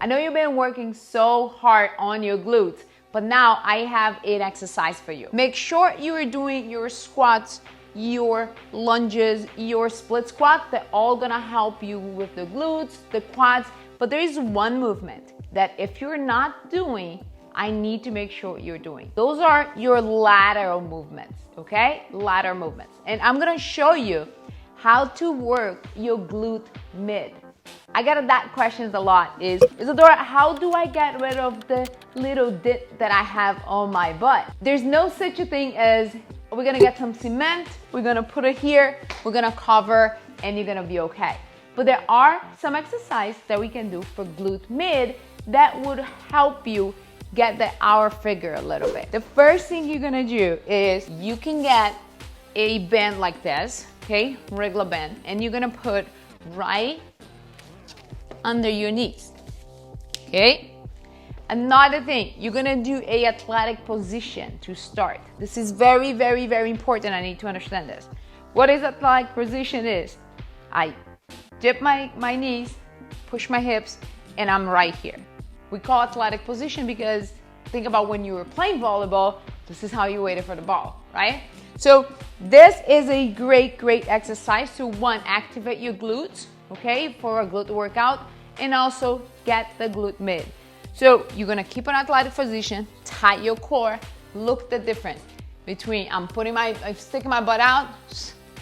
I know you've been working so hard on your glutes, but now I have an exercise for you. Make sure you are doing your squats, your lunges, your split squat. They're all gonna help you with the glutes, the quads, but there is one movement that if you're not doing, I need to make sure you're doing. Those are your lateral movements, okay? Lateral movements. And I'm gonna show you how to work your glute mid. I get that questions a lot is, Isadora, how do I get rid of the little dip that I have on my butt? There's no such a thing as, we're gonna get some cement, we're gonna put it here, we're gonna cover, and you're gonna be okay. But there are some exercises that we can do for glute mid that would help you get the hour figure a little bit. The first thing you're gonna do is you can get a band like this, okay, regular band, and you're gonna put right under your knees, okay? Another thing, you're gonna do a athletic position to start. This is very, very, very important. I need to understand this. What is athletic position is, I dip my knees, push my hips, and I'm right here. We call athletic position because think about when you were playing volleyball, this is how you waited for the ball, right? So this is a great, great exercise to one, activate your glutes, okay, for a glute workout, and also get the glute mid. So you're gonna keep an athletic position, tight your core, look the difference between I'm sticking my butt out,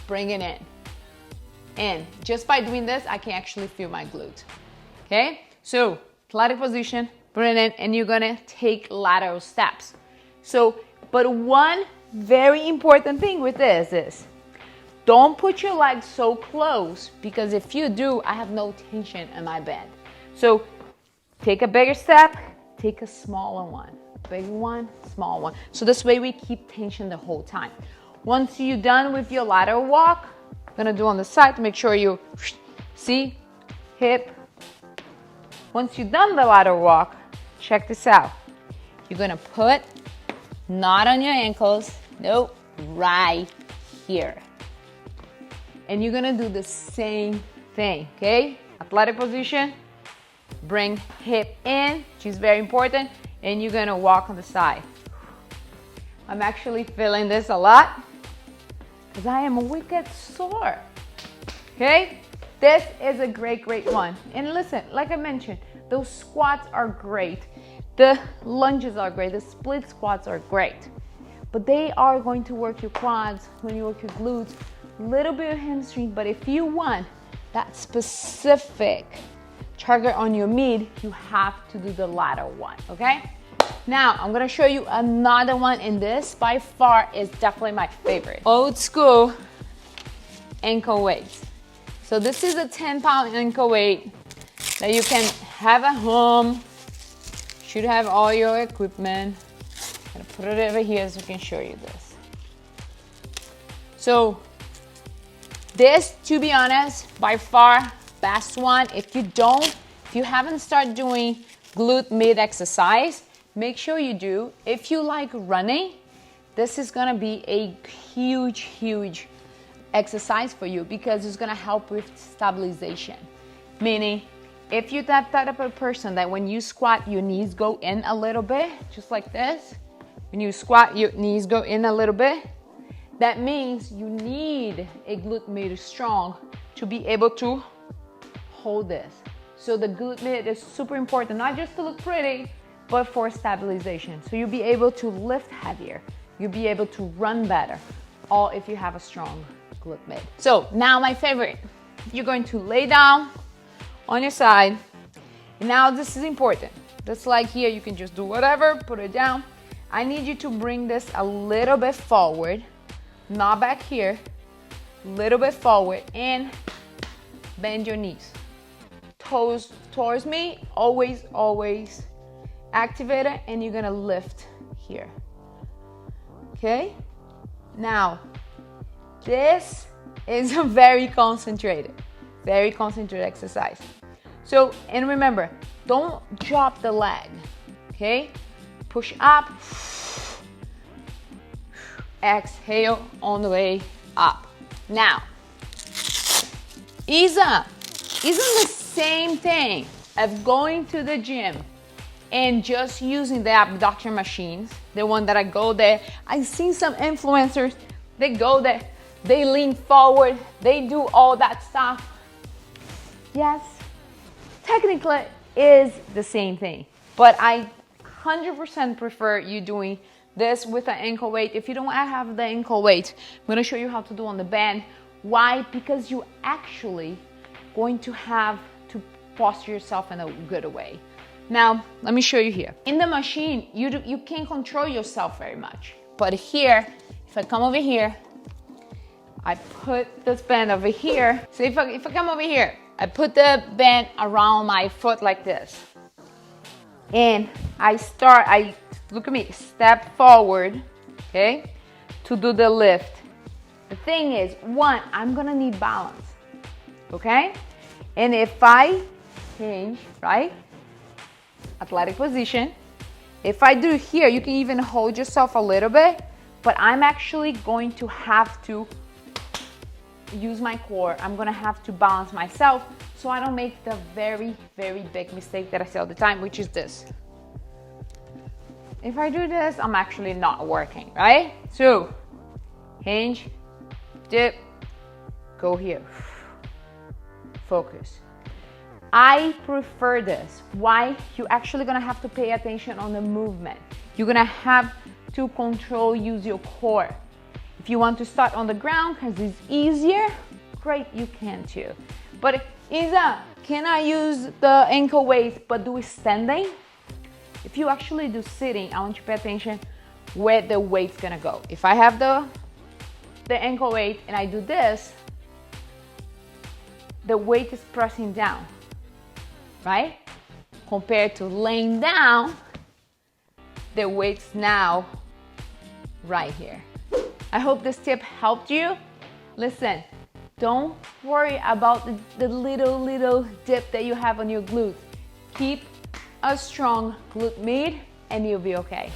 bring it in. And just by doing this, I can actually feel my glute, okay? So athletic position, bring it in, and you're gonna take lateral steps. So, but one very important thing with this is, don't put your legs so close, because if you do, I have no tension in my band. So take a bigger step, take a smaller one. Big one, small one. So this way we keep tension the whole time. Once you're done with your lateral walk, I'm gonna do on the side to make sure you see, hip. Once you've done the lateral walk, check this out. You're gonna put, not on your ankles, nope, right here. And you're gonna do the same thing, okay? Athletic position, bring hip in, which is very important, and you're gonna walk on the side. I'm actually feeling this a lot because I am wicked sore, okay? This is a great, great one. And listen, like I mentioned, those squats are great. The lunges are great, the split squats are great, but they are going to work your quads, when you work your glutes, little bit of hamstring. But if you want that specific target on your mid, you have to do the latter one, okay? Now, I'm gonna show you another one, and this by far is definitely my favorite. Old school ankle weights. So this is a 10-pound ankle weight that you can have at home. Should have all your equipment. I'm gonna put it over here so I can show you this. So this, to be honest, by far best one. If you haven't started doing glute mid exercise, make sure you do. If you like running, this is gonna be a huge, huge exercise for you, because it's gonna help with stabilization. Meaning, if you're that type of person that when you squat, your knees go in a little bit, just like this. When you squat, your knees go in a little bit. That means you need a glute mid strong to be able to hold this. So the glute mid is super important, not just to look pretty, but for stabilization. So you'll be able to lift heavier. You'll be able to run better, all if you have a strong glute mid. So now my favorite, you're going to lay down on your side. And now this is important. Just like here, you can just do whatever, put it down. I need you to bring this a little bit forward, not back here, little bit forward, and bend your knees. Toes towards me, always, always activate it, and you're gonna lift here. Okay? Now, this is a very concentrated exercise. So, and remember, don't drop the leg, okay? Push up, exhale on the way up. Now, ease up. Isn't the same thing, of going to the gym and just using the abduction machines, the one that I go there. I've seen some influencers, they go there, they lean forward, they do all that stuff. Yes, technically is the same thing, but I 100% prefer you doing this with an ankle weight. If you don't have the ankle weight, I'm gonna show you how to do on the band. Why? Because you actually going to have to posture yourself in a good way. Now, let me show you here. In the machine, you can't control yourself very much. But here, if I come over here, I put this band over here. So if I come over here, I put the band around my foot like this. And I look at me, step forward, okay, to do the lift. The thing is, one, I'm gonna need balance, okay? And if I hinge, right, athletic position, if I do here, you can even hold yourself a little bit, but I'm actually going to have to use my core. I'm gonna have to balance myself so I don't make the very, very big mistake that I say all the time, which is this. If I do this, I'm actually not working, right? So, hinge, dip, go here, focus. I prefer this. Why? You're actually gonna have to pay attention on the movement. You're gonna have to use your core. If you want to start on the ground because it's easier, great, you can too. But Isa, can I use the ankle weight but do it standing? If you actually do sitting, I want you to pay attention where the weight's gonna go. If I have the ankle weight and I do this, the weight is pressing down, right? Compared to laying down, the weight's now right here. I hope this tip helped you. Listen, don't worry about the little dip that you have on your glutes. Keep a strong glute med and you'll be okay.